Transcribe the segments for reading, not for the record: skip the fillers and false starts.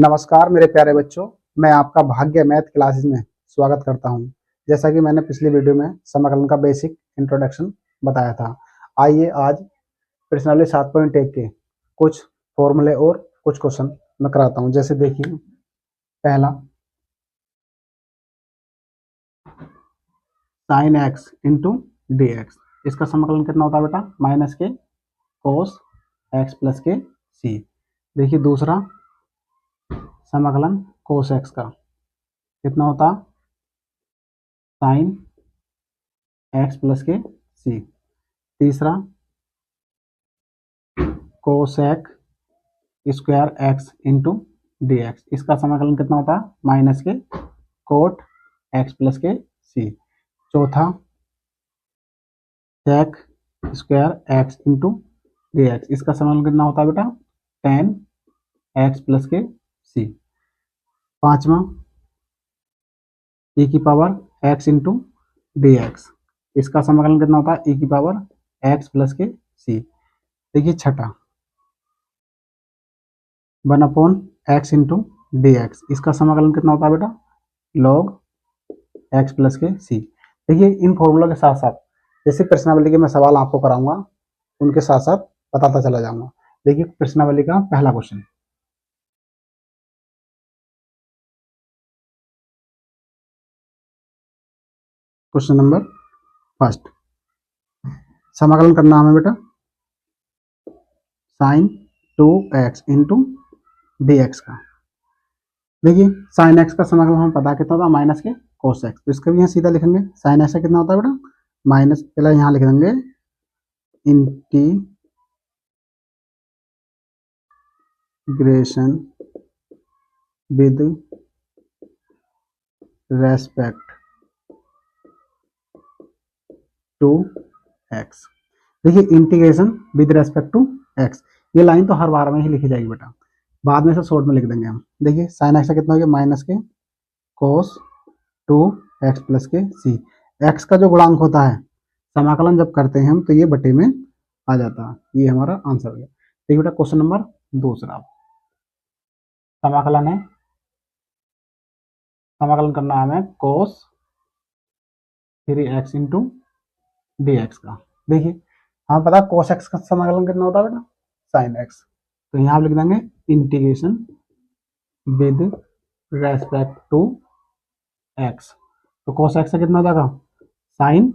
नमस्कार मेरे प्यारे बच्चों, मैं आपका भाग्य मैथ क्लासेस में स्वागत करता हूं। जैसा कि मैंने पिछली वीडियो में समाकलन का बेसिक इंट्रोडक्शन बताया था। आइए आज प्रश्नावली 7.1 के कुछ फॉर्मूले और कुछ क्वेश्चन मैं कराता हूं। जैसे देखिए, पहला sin x into d x, इसका समाकलन कितना होता है बेटा? माइनस के कोस एक्स प्लस के सी। देखिए दूसरा समाकलन कोस एक्स का कितना होता? साइन एक्स प्लस के सी। तीसरा cosec square x into d x, इसका समाकलन कितना होता है? माइनस के कोट एक्स प्लस के सी। चौथा sec square x into d x, इसका समाकलन कितना होता है बेटा? टेन एक्स प्लस के सी। पांचवा ई की power x into d x, इसका समाकलन कितना होता है? ई की पावर एक्स प्लस के सी। देखिए छठा 1/x इंटू डी एक्स, इसका समाकलन कितना होता है बेटा? लॉग एक्स प्लस के सी। देखिए इन फॉर्मूलों के साथ साथ जैसे प्रश्नावली के मैं सवाल आपको कराऊंगा, उनके साथ साथ बताता चला जाऊंगा। देखिए प्रश्नावली का पहला क्वेश्चन, क्वेश्चन नंबर फर्स्ट, समाकलन करना हमें बेटा sign 2x into d x का। देखिए साइन एक्स का समाकलन हमें पता कितना होता है? माइनस के कोस एक्स। तो इसका भी यहाँ सीधा लिखेंगे, साइन एक्स का कितना होता है बेटा? माइनस, पहले यहाँ लिख देंगे integration with respect to X. देखिए integration with respect to X, ये लाइन तो हर बार में ही लिखी जाएगी बेटा, बाद में से शॉर्ट में लिख देंगे हम। देखिए साइन एक्स का कितना हो गया? माइनस के कोस 2x प्लस के सी। एक्स का जो गुणांक होता है समाकलन जब करते हैं हम तो ये बटे में आ जाता है। ये हमारा आंसर हो गया। देखिए बेटा क्वेश्चन नंबर दूसरा, समाकलन है, समाकलन करना है हमें कोस 3x इंटू डी एक्स का। देखिए हमें पता है कोस एक्स का समाकलन कितना होता है बेटा? Sine x. तो यहाँ लिख देंगे integration with respect to x. तो कोस एक्स का कितना हो जाएगा? साइन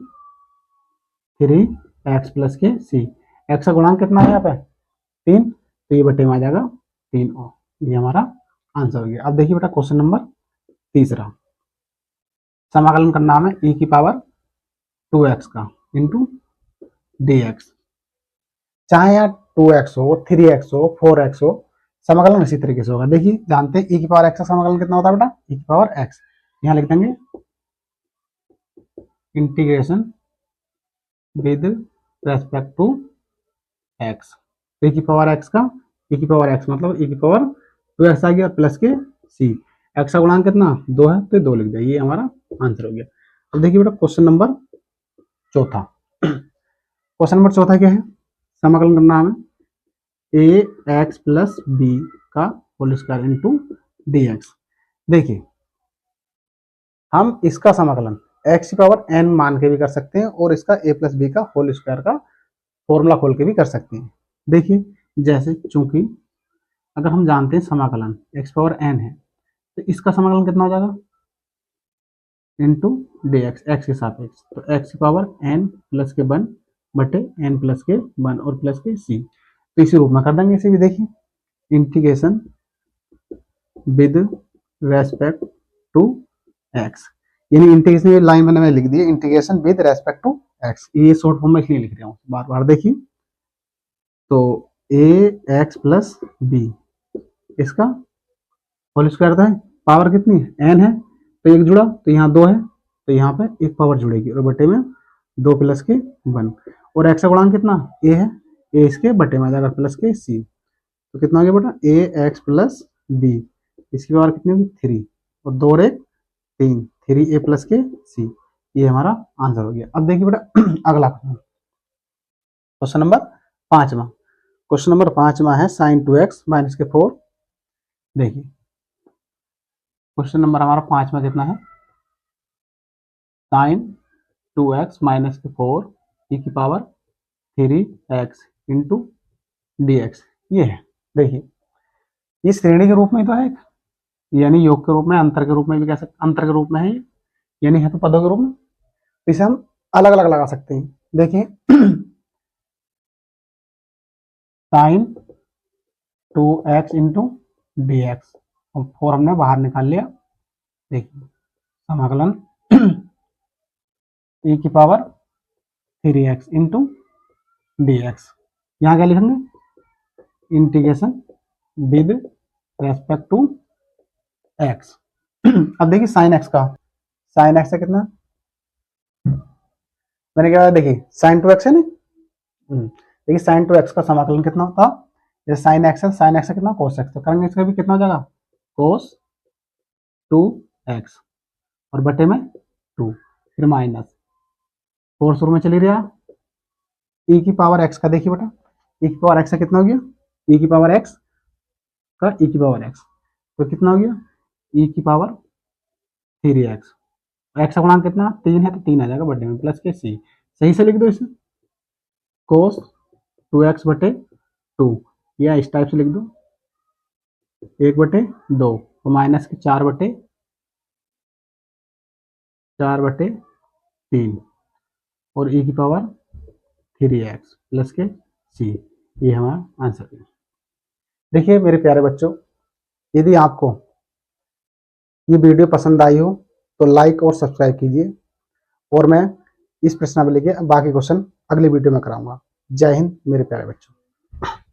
3x प्लस के सी। एक्स का गुणांक कितना है यहाँ पे? 3, तो ये बटे में आ जाएगा 3 और ये हमारा आंसर हो गया। अब देखिए बेटा क्वेश्चन नंबर तीसरा, समाकलन करना हमें e की पावर 2x का इंटू डी एक्स। चाहे यहाँ 2x हो, 3x हो, 4x हो, समाकलन इसी तरीके से होगा। देखिए जानते हैं e की पावर x का समाकलन कितना होता है बेटा? e की पावर x। यहाँ लिख देंगे integration with respect to x। e की पावर x का e की पावर x मतलब e की पावर 2x आ गया प्लस के c। x का गुणांक कितना? 2 है तो 2 लिख दिया, ये हमारा आंसर हो गया। अब देखिए बेटा क्वेश्चन नंबर चौथा, क्वेश्चन नंबर चौथा क्या है? समाकलन करना हमें ax प्लस b का whole square into d x. देखिए हम इसका समाकलन x की पावर n मान के भी कर सकते हैं और इसका a प्लस बी का होल स्क्वायर का फॉर्मूला खोल के भी कर सकते हैं। देखिए जैसे चूंकि अगर हम जानते हैं समाकलन x पावर n है तो इसका समाकलन कितना हो जाएगा? इंटू डी एक्स, एक्स के सापेक्ष। तो x की पावर n प्लस के 1 बटे n प्लस के 1 और प्लस के c। तो इसी रूप में कर देंगे इसे भी। देखिए integration with respect to x, यानी इंटीग्रेशन लाइन मैंने लिख दी है integration with respect to x। ये शॉर्ट फॉर्म में इसलिए लिख रहा हूँ बार बार। देखिए तो ax प्लस बी, इसका होल स्क्वायर है, पावर कितनी है? n है, तो एक जुड़ा तो यहाँ 2 है तो यहाँ पे एक पावर जुड़ेगी और बटे में 2 प्लस के 1 और x का गुणांक कितना? a है, a इसके बटे में आ जाएगा प्लस के c। तो कितना हो गया बेटा? ax प्लस b, इसकी पावर कितनी होगी? 3 और 2 और 1 3, 3a प्लस के c। ये हमारा आंसर हो गया। अब देखिए बेटा अगला क्वेश्चन नंबर पांचवा, क्वेश्चन नंबर पांचवा है साइन 2x माइनस के 4। देखिए क्वेश्चन नंबर हमारा 5 में कितना है, साइन 2x माइनस के 4 ई की power 3x into d x. ये है, देखिए ये श्रेणी के रूप में तो है, यानी योग के रूप में, अंतर के रूप में भी कह सकते, अंतर के रूप में है ये, यानी है तो पदों के रूप में, तो इसे हम अलग अलग लगा सकते हैं। देखिए sign 2x into d x, और 4 हमने बाहर निकाल लिया। देखिए समाकलन e की power 3x into d x, यहाँ क्या लिखेंगे, integration with respect to x। अब देखिए साइन x का, साइन x है कितना, मैंने क्या देखिए साइन 2x है ना, देखिए साइन 2x का समाकलन कितना होता, जैसे साइन x है, साइन x है कितना, cos x, तो करेंगे इसका भी कितना हो जाएगा, cos 2x और बटे में 2, फिर माइनस 4 शुरू में चली रहा, e की पावर x का देखिए बेटा, e की पावर x का कितना हो गया, e की पावर x का e की पावर x, तो कितना हो गया, e की पावर 3x, x का गुणांक कितना 3 है, तो 3 आ जाएगा बटे में प्लस के c, सही से लिख दो इसे, cos 2x बटे 2, या इस टाइप से लिख दो 1 बटे 2, तो माइनस के 4 बटे 3 और e की पावर 3x प्लस के c, ये हमारा आंसर है। देखिए मेरे प्यारे बच्चों, यदि आपको ये वीडियो पसंद आई हो तो लाइक और सब्सक्राइब कीजिए, और मैं इस प्रश्नावली के बाकी क्वेश्चन अगले वीडियो में कराऊंगा। जय हिंद मेरे प्यारे बच्चों।